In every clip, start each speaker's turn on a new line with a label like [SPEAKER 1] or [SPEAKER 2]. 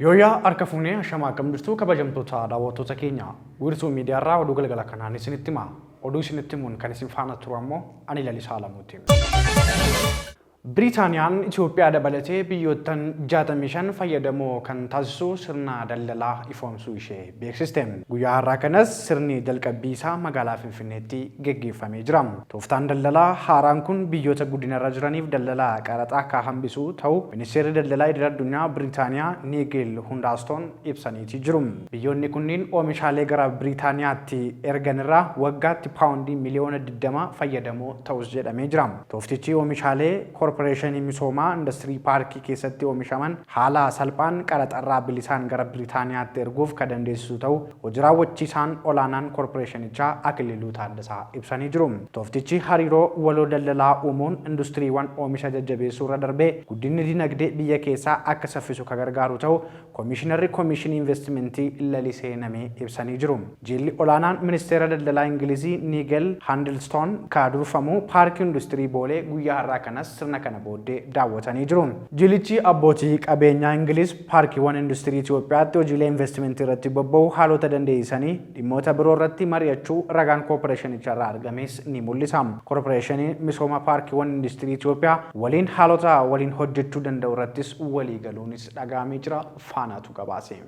[SPEAKER 1] Yooyaa harka fuunee shamaa akkam jirtu kabajamtoota daawwattoota keenya wiirtuu miidiyaarraa oduu galgala kanaan isinitti hima. Oduu isinitti himuun kan isin faana turu ammoo ani Lalisaa Lamuuti. Biriitaaniyaan Itoophiyaa dabalatee biyyoottan 65 fayyadamoo kan taasisu sirna daldalaa ifoomsuu ishee beeksiste. Guyyaa har'aa kanas sirni jalqabbii isaa magaalaa Finfinneetti geggeeffamee jira. Tooftaan daldalaa haaraan kun biyyoota guddinarra jiraniif daldalaa qaraxaa akka hambisu ta'u ministeerri daldalaa idil addunyaa Biriitaaniyaa Niigel Hundaaston ibsaniiti jiru. Biyyoonni kunniin oomishaalee gara Biriitaaniyaatti erganirraa waggaatti paawundii miliyoona 20 fayyadamoo ta'us jedhamee jira. Tooftichi oomishaalee Corporation Misoma Industry Park keessatti oomishaman haala salphaan qaraxarraa bilisaan gara Biriitaaniyaatti erguuf kan dandeessisu ta'u hojii raawwachiisaan olaanaan corporationichaa Akililuu Taaddasaa ibsanii jiru. Tooftichi hariiroo waloo daldalaa uumuun industiriiwwan oomisha jajjabeessuu irra darbee guddinni dinagdee biyya keessaa akka saffisu kan gargaaru ta'u Komishinarri Komishinii Investimentii Lalisee Namee ibsanii jiru. Jilli olaanaan ministeera daldalaa Ingilizii Nigel Handelston kaadurfamu paarkii industirii Boolee guyyaa har'aa kanas sirna kana booddee daawwatanii jiru. Jilichi abbootii qabeenyaa Ingiliz paarkiiwwan industirii Itoophiyaatti hojiilee investimentii irratti bobba'u haalota dandeessanii dhimmoota biroo irratti mari'achuu ragaan koorporeeshinicha irraa argames ni mul'isa. Koorporeeshiniin misooma paarkiiwwan industirii Itoophiyaa waliin haalota waliin hojjechuu danda'u irrattis walii galuunis dhagahamee jira. Faanaatu qabaase.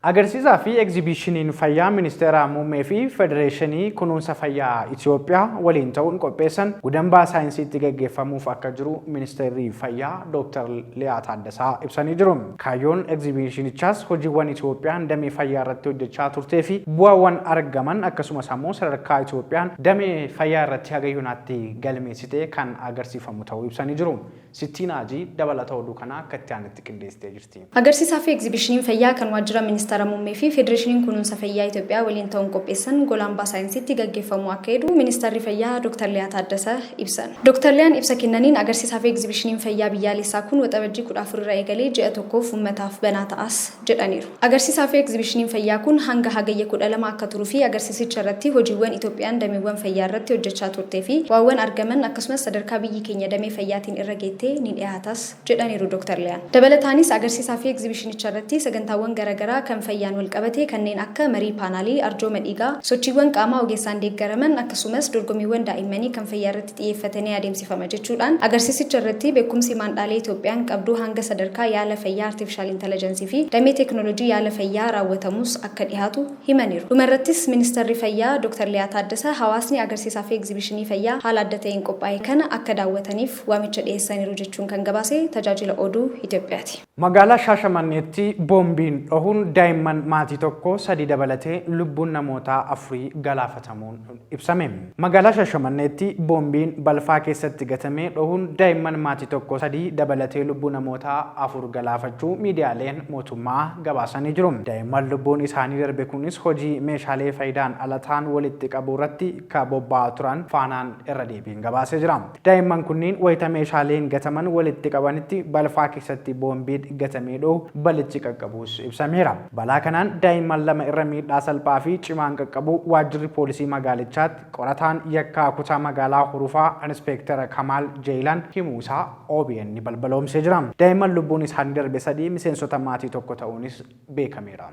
[SPEAKER 1] Agarsiisaa fi egzibishiniin fayyaa ministeera muummee fi federeeshinii kunuunsa fayyaa Itoophiyaa waliin ta'uun qopheessan gudambaa saayinsiitti gaggeeffamuuf akka jiru ministeerri fayyaa Dr. Liyaa Taaddasaa ibsanii jiru. Kaayyoon egzibishinichaas hojiiwwan Itoophiyaan damee fayyaa irratti hojjechaa turtee fi bu'aawwan argaman akkasumas ammoo sadarkaa Itoophiyaan damee fayyaa irratti haga yoonaatti galmeessite kan agarsiifamu ta'uu ibsanii jiru. Sittiinaajii dabalata oduu kanaa akka itti aanutti qindeessitee jirti.
[SPEAKER 2] Agarsiisaa fi egzibishiniin fayyaa kan waajjira ministeera muummee fi federeeshiniin kunuunsa fayyaa Itoophiyaa waliin ta'uun qopheessan golaambaa saayinsiitti gaggeeffamu akka jedhu ministeerri fayyaa Dr. Liyaa Taaddasaa ibsan. Dr. Liyaan ibsa kennaniin agarsiisaa fi egzibishiniin fayyaa biyyaalessaa kun waxabajjii 14 irraa eegalee ji'a tokkoof uummataaf banaa ta'as jedhaniiru. Agarsiisaa fi egzibishiniin fayyaa kun hanga hagayya 12 akka turuu fi agarsiisicha irratti hojiiwwan Itoophiyaan dameewwan fayyaa irratti hojjechaa turtee fi waawwan argaman akkasumas sadarkaa biyyi keenya damee fayyaatiin irra geettee ni dhiyaatas jedhaniiru Dr. Liyaan. Dabalataanis agarsiisaa fi egzibishinicha irratti sagantaawwan garaagaraa kan fayyaan wal qabate kanneen akka marii paanaalii arjooma dhiigaa sochiiwwan qaamaa ogeessaan deeggaraman akkasumas dorgommiiwwan daa'immanii kan fayyaa irratti xiyyeeffatanii adeemsifama jechuudhaan agarsiisicha irratti beekumsi maandhaalee Itoophiyaan qabdu hanga sadarkaa yaala fayyaa artificial intelligence fi damee teekinooloojii yaala fayyaa raawwatamus akka dhiyaatu himaniiru. Dhumarrattis ministeerri fayyaa Dr. Liyaa Taaddasaa hawaasni agarsiisaa fi egzibishinii fayyaa haala adda ta'een qophaa'e kana akka daawwataniif waamicha dhiyeessaniiru jechuun kan gabaase tajaajila oduu Itoophiyaati.
[SPEAKER 1] Magaalaa Shaashamanneetti boombiin dhohuun daa'imman maatii tokko 3 dabalatee lubbuun namoota 4 galaafatamuun ibsame. Magaalaa Shaashamanneetti boombiin balfaa keessatti gatamee dhohuun daa'imman maatii tokko 3 dabalatee lubbuu namoota 4 galaafachuu miidiyaaleen mootummaa gabaasanii jiru. Daa'imman lubbuun isaanii darbe kunis hojii meeshaalee faayidaan ala ta'an walitti qabuu irratti kan bobba'aa turan faanaan irra deebiin gabaasee jira. Daa'imman kunniin wayita meeshaaleen gataman walitti qabanitti balfaa keessatti boombiin gatamee dhohu balichi qaqqabuus ibsameera. Balaa kanaan daa'imman 2 irra miidhaa salphaa fi cimaan qaqqabu waajjirri poolisii magaalichaatti qorataan yakkaa kutaa magaalaa Hurufaa Inspektara Kamaal Jeelan himuusaa OBN balbaloomsee jira. Daa'imman lubbuun isaanii darbe 3 miseensota maatii tokko ta'uunis beekameera.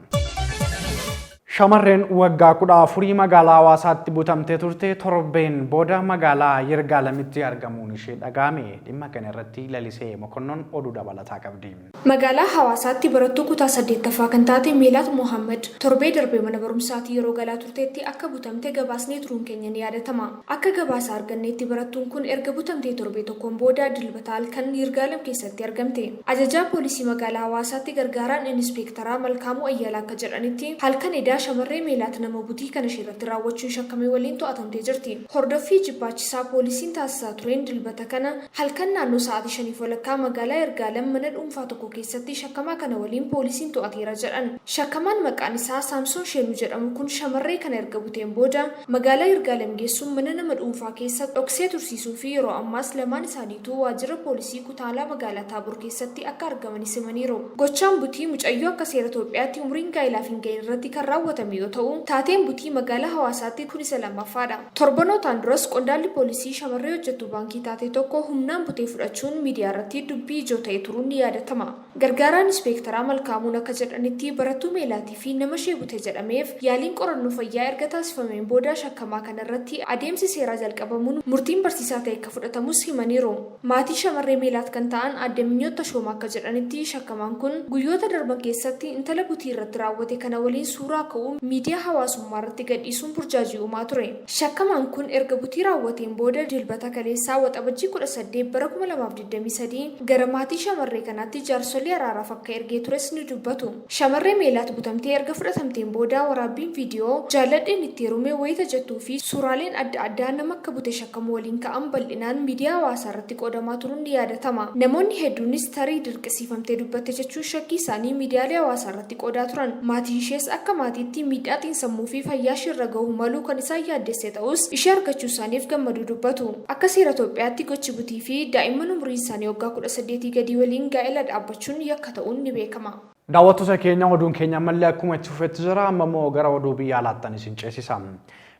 [SPEAKER 1] Shamarreen waggaa 14 magaalaa Hawaasaatti butamtee turte torbeen booda magaalaa Yirgaalamitti argamuun ishee dhagahame. Dhimma kana irratti Lalisee Mokonnon oduu dabalataa qabdi.
[SPEAKER 3] Magaalaa Hawaasaatti barattuu kutaa 8ffaa kan taate Meelaat Mohaammed torbee darbee mana barumsaatti yeroo galaa turteetti akka butamte gabaasnee turuun keenya ni yaadatama. Akka gabaasa arganneetti barattuun kun erga butamtee torbee tokkoon booda dilbata halkan Yirgaalam keessatti argamte. Ajajaa poolisii magaalaa Hawaasaatti gargaaraan Inspektaraa Malkaamuu Ayyaalaa akka jedhanitti halkan edaa shamarree Meelaat nama butii kana irratti raawwachuun shakkamee waliin to'atamtee jirti. Hordoffii jibbaachisaa poolisiin taasisaa tureen dilbata kana halkan naannoo sa'aatii 5:00 magaalaa Yirgaalam mana dhuunfaa tokko keessatti shakkamaa kana waliin poolisiin to'ateera jedhan. Shakkamaan maqaan isaa Saamsoon Sheenuu jedhamu kun shamarree kana erga buteen booda magaalaa Yirgaalam geessuun mana nama dhuunfaa keessa dhoksee tursiisuu fi yeroo ammaas lamaan isaaniituu waajjira poolisii kutaalaa magaalaa Taaboor keessatti akka argaman himaniiru. Gochaan butii mucayyoo akka seera Itoophiyaatti umriin gaa'ilaaf hin ga'in irratti kan raawwatame yoo ta'u taateen butii magaalaa Hawaasaatti kun isa lammaffaadha. Torbanotaan duras qondaalli poolisii shamarree hojjettu baankii taate tokko humnaan butee fudhachuun miidiyaa irratti dubbii ijoo ta'e turuun ni yaadatama. Gargaaraan Inspektaraa Malkaamuun akka jedhanitti barattuu Meelaatii fi nama ishee bute jedhameef yaaliin qorannoo fayyaa erga taasifameen booda shakkamaa kanarratti adeemsi seeraa jalqabamuun murtiin barsiisaa ta'e akka fudhatamus himaniiru. Maatii shamarree Meelaat kan ta'an Aadde Minyoot Tashoomaa akka jedhanitti shakkamaan kun guyyoota darban keessatti intala butii irratti raawwate kana waliin suuraa ka'uu miidiyaa hawaasummaa irratti gadhiisuun burjaajii uumaa ture. Shakkamaan kun erga butii raawwateen booda dilbata kaleessaa waxabajjii 18 bara 2023 gara maatii shamarree kanaatti jaarsolii araaraaf akka ergee tures ni dubbatu. Shamarree Meelaat butamtee erga fudhatamteen booda waraabbiin viidiyoo jaalladheen itti heerumee wayita jettuu fi suuraaleen adda addaa nama akka bute shakkamu waliin ka'an bal'inaan miidiyaa hawaasaa irratti qoodamaa turuun ni yaadatama. Namoonni hedduunis tarii dirqisiifamtee dubbatte jechuun shakkii isaanii miidiyaalee hawaasaa irratti qoodaa turan. Maatii ishees akka maatiitti miidhaa xiinsammuu fi fayyaa ishee gahuu maluu kan isaan yaaddesse ta'us ishee argachuu isaaniif gammaduu dubbatu. Akka seera Itoophiyaatti gochi butii fi daa'imman umuriin isaanii waggaa 18 gadii waliin gaa'ela dhaabbachuun yakka ta'uun ni beekama.
[SPEAKER 1] Daawwattoota keenya oduun keenya ammallee akkuma itti fufetti jira ammoo gara oduu biyya alaatti isin ceesisa.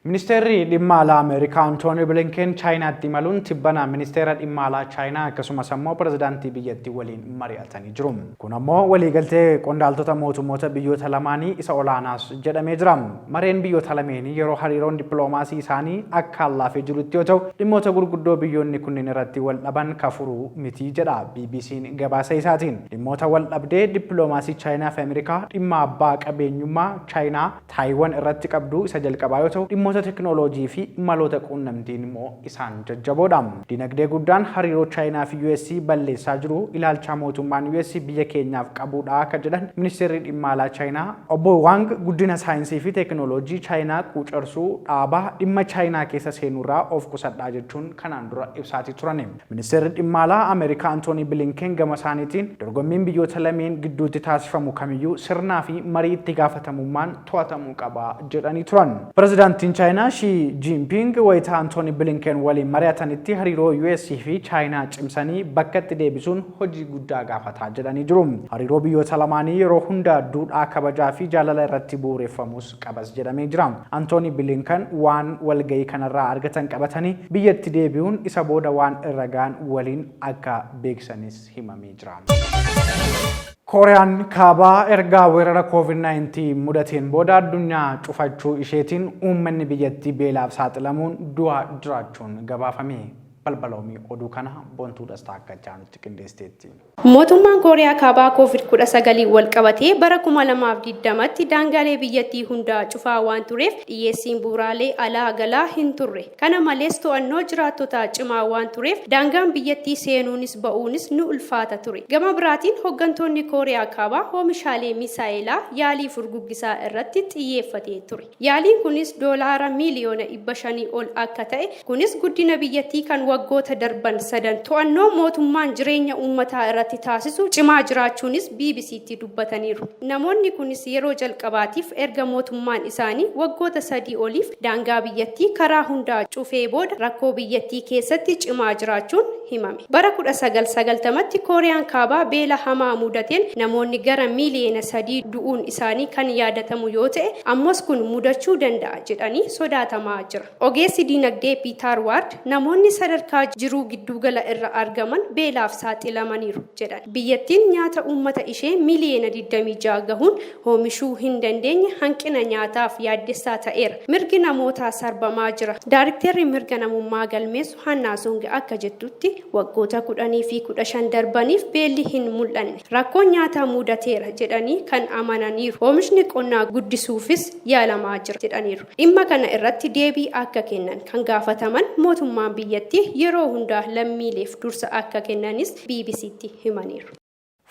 [SPEAKER 1] Ministeerri dhimma alaa Ameerikaa Antooni Bilinken Chaayinaatti imaluun tibbana ministeera dhimma alaa Chaayinaa akkasumas ammoo pirezidaantii biyyattii waliin mari'atanii jiru. Kun ammoo waliigaltee qondaaltota mootummoota biyyoota lamaanii isa olaanaas jedhamee jira. Mareen biyyoota lameenii yeroo hariiroon dippiloomaasii isaanii akka laafee jirutti yoo ta'u dhimmoota gurguddoo biyyoonni kunneen irratti wal dhaban kafuruu miti jedha BBC'n gabaasa isaatiin. Dhimmoota wal dhabdee dippiloomaasii Chaayinaa fi Ameerikaa dhimma abbaa qabeenyummaa Chaayinaa Taayiwan irratti qabdu isa jalqabaa yoo ta'u dhimmoota teknooloojii fi maloota quunnamtiin immoo isaan jajjaboodha. Dinagdee guddaan hariiroo Chaayinaa fi US balleessaa jiru ilaalcha mootummaan US biyya keenyaaf qabuudha akka jedhan ministeerri dhimma alaa Chaayinaa obbo Wang guddina saayinsii fi teknooloojii Chaayinaa quucarsuu dhaabaa dhimma Chaayinaa keessa seenurraa of qusadhaa jechuun kanaan dura ibsaatii turan. Ministeerri dhimma alaa Ameerikaa Antooni Bilinken gama isaaniitiin dorgommiin biyyoota lameen gidduutti taasifamu kamiyyuu sirnaa fi marii itti gaafatamummaan to'atamuu qaba jedhanii turan. Pirezidaantiin Chaayinaa Xi Jinping wayita Antooni Bilinken waliin mari'atanitti hariiroo US fi Chaayinaa cimsanii bakka itti deebisuun hojii guddaa gaafataa jedhanii jiru. Hariiroo biyyoota lamaanii yeroo hunda duudhaa kabajaa fi jaalala irratti bu'uureffamus qabas jedhamee jira. Antooni Bilinken waan walgahii kanarraa argatan qabatanii biyyatti deebi'uun isa booda waan irra ga'an waliin akka beeksisanis himamee jira. Kooriyaan kaabaa ergaa weerara COVID-19 mudateen booda addunyaa cufachuu isheetiin uummanni biyyattii beelaaf saaxilamuun du'aa jiraachuun gabaafame. balbaloomii oduu kana boontuu dastaa akka jaanutti qindeesteetti.
[SPEAKER 4] Mootummaan Kooriyaa Kaabaa COVID-19 wal qabatee bara 2020tti daangaalee biyyattii hundaa cufaa waan tureef dhiyeessiin bu'uuraalee alaa galaa hin turre. Kana malees to'annoo jiraattota cimaa waan tureef daangaan biyyattii seenuunis ba'uunis nu ulfaata ture. Gama biraatiin hooggantoonni Kooriyaa Kaabaa oomishaalee misaa'ilaa yaalii furguggisaa irratti xiyyeeffatee ture. Yaaliin kunis doolaara miliyoona 500 ol akka ta'e kunis guddina biyyattii kan waggoota darban sadan to'annoo mootummaan jireenya uummataa irratti taasisu cimaa jiraachuunis BBC'tti dubbataniiru. Namoonni kunis yeroo jalqabaatiif erga mootummaan isaanii waggoota 3 oliif daangaa biyyattii karaa hundaa cufee booda rakkoo biyyattii keessatti cimaa jiraachuun himame. Bara 1990tti Kooriyaan Kaabaa beela hamaa mudateen namoonni gara miliyoona 3 du'uun isaanii kan yaadatamu yoo ta'e ammas kun mudachuu danda'a jedhanii sodaatamaa jira. Ogeessi dinagdee Piiter Ward namoonni sadarkaa jiruu giddugala irra argaman beelaaf saaxilamaniiru jedhan. Biyyattiin nyaata uummata ishee miliyoona 26 gahuun oomishuu hin dandeenye hanqina nyaataaf yaaddessaa ta'eera. Mirgi namootaa sarbamaa jira. Daariktarri mirga namummaa galmeessu Hannaa Songe akka jettutti waggoota 10 fi 15 darbaniif beelli hin mul'anne. Rakkoon nyaataa mudateera jedhanii kan amananiiru. Oomishni qonnaa guddisuufis yaalamaa jira jedhaniiru. Dhimma kana irratti deebii akka kennan kan gaafataman mootummaan biyyattii yeroo hundaa lammiileef dursa akka kennanis BBC'tti himaniiru.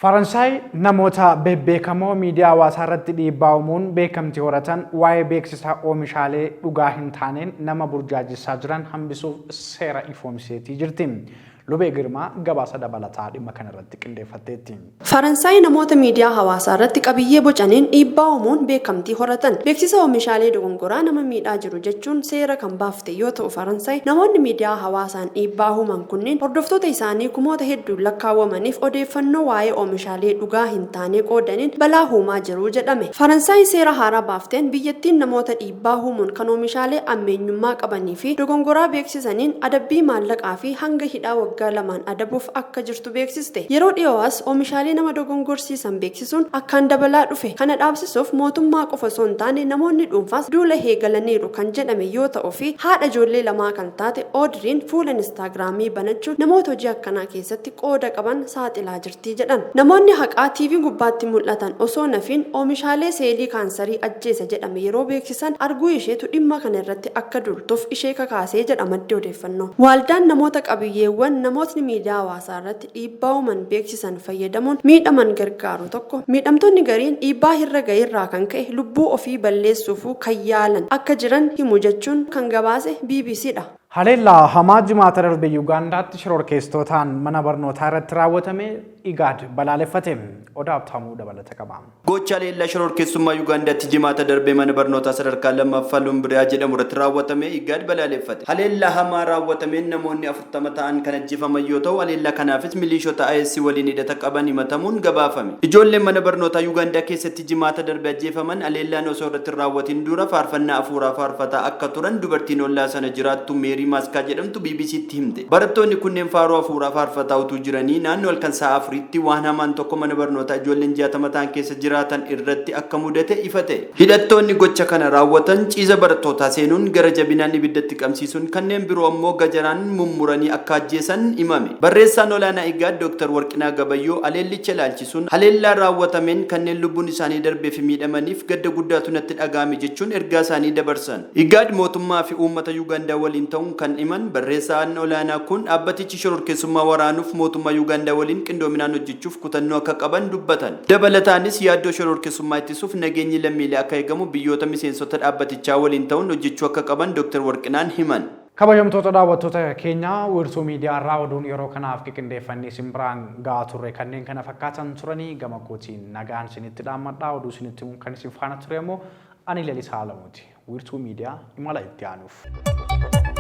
[SPEAKER 1] Faransaay namoota bebbeekamoo miidiyaa hawaasaa irratti dhiibbaa uumuun beekamtii horatan waa'ee beeksisa oomishaalee dhugaa hin taaneen nama burjaajessaa jiran hambisuuf seera ifoomseetii jirti. Lubee Girmaa gabaasa dabalataa dhimma kanarratti qindeeffatteetti.
[SPEAKER 5] Faransaay namoota miidiyaa hawaasaa irratti qabiyyee bocaniin dhiibbaa uumuun beekamtii horatan beeksisa oomishaalee dogongoraa nama miidhaa jiru jechuun seera kan baafte yoo ta'u Faransaay namoonni miidiyaa hawaasaan dhiibbaa uuman kunneen hordoftoota isaanii kumoota hedduun lakkaawwamaniif odeeffannoo waa'ee oomishaalee dhugaa hin taane qoodaniin balaa uumaa jiru jedhame. Faransaay seera haaraa baafteen biyyattiin namoota dhiibbaa uumuun kan oomishaalee ammeenyummaa qabanii fi dogongoraa beeksisaniin adabbii maallaqaa fi hanga hidhaa waggaa waggaa lamaan adabuuf akka jirtu beeksiste. Yeroo dhiyoowaas oomishaalee nama dogongorsiisan beeksisuun akkaan dabalaa dhufe. Kana dhaabsisuuf mootummaa qofa osoo hin taane namoonni dhuunfaas duula eegalaniiru kan jedhame yoo ta'u fi haadha ijoollee lamaa kan taate Oodriin fuula Instaagiraamii banachuun namoota hojii akkanaa keessatti qooda qaban saaxilaa jirti jedhan. Namoonni haqaa TV gubbaatti mul'atan osoo nafiin oomishaalee seelii kaansarii ajjeesa jedhame yeroo beeksisan arguu isheetu dhimma kana irratti akka durtuuf ishee kakaasee jedha maddi odeeffannoo. Waaldaan namoota qabiyyeewwan namootni miidiyaa hawaasaa irratti dhiibbaa uuman beeksisan fayyadamuun miidhaman gargaaru tokko miidhamtoonni gariin dhiibbaa irra ga'irraa kan ka'e lubbuu ofii balleessuuf kan yaalan akka jiran himu jechuun kan gabaase BBC dha.
[SPEAKER 1] Haleellaa hamaa jimaata darbe Yuugaandaatti shororkeessitootaan mana barnootaa irratti raawwatame IGAD balaaleffate. Odaa Abtaamuu dabalata qaba.
[SPEAKER 6] Gocha haleellaa shororkeessummaa Yuugaandaatti jimaata darbe mana barnootaa sadarkaa lammaffaa Lumbiriyaa jedhamu irratti raawwatame IGAD balaaleffate. Haleellaa hamaa raawwatameen namoonni 40 ta'an kan ajjeefaman yoo ta'u haleellaa kanaafis milishoota IS waliin hidhata qaban himatamuun gabaafame. Ijoolleen mana barnootaa Yuugaandaa keessatti jimaata darbe ajjeefaman haleellaan osoo irratti raawwatiin dura faarfannaa afuuraa faarfataa akka turan dubartiin ollaa sana jiraattu Meerii Maskaa jedhamtu BBCtti himte. Barattoonni kunneen faaruu afuuraa faarfataa utuu jiranii naannoo halkan sa'a afuritti waan hamaan tokko mana barnootaa ijoolleen 60 ta'an keessa jiraatan irratti akka mudate ifate. Hidhattoonni gocha kana raawwatan ciisa barattootaa seenuun gara jabinaan ibiddatti qabsiisuun kanneen biroo ammoo gajaraan mummuranii akka ajjeesan himame. Barreessaan olaanaa IGAD Dr. Warqinaa Gabayyoo haleellicha ilaalchisuun haleellaa raawwatameen kanneen lubbuun isaanii darbee fi miidhamaniif gadda guddaatu natti dhaga'ame jechuun ergaa isaanii dabarsan. IGAD mootummaa fi uummata Yuugaandaa waliin ta'uun kan iman barreessaan olaanaa kun dhaabbatichi shororkeessummaa waraanuuf mootummaa Yuugaandaa waliin qindoominaan hojjechuuf kutannoo akka qaban dubbatan. Dabalataanis yaaddoo shororkeessummaa ittisuuf nageenyi lammiilee akka eegamu biyyoota miseensota dhaabbatichaa waliin ta'uun hojjechuu akka qaban Dr. Warqinaan himan.
[SPEAKER 1] Kabajamtoota daawwattoota keenya wiirtuu miidiyaa irraa oduun yeroo kanaaf qindeeffannee simbiraan gahaa turre kanneen kana fakkaatan turanii gama kootiin nagaan isinitti dhaammadhaa oduu isinitti kan isin faana ture immoo ani Lalisaa Alamuuti. Wiirtuu miidiyaa imala itti aanuuf.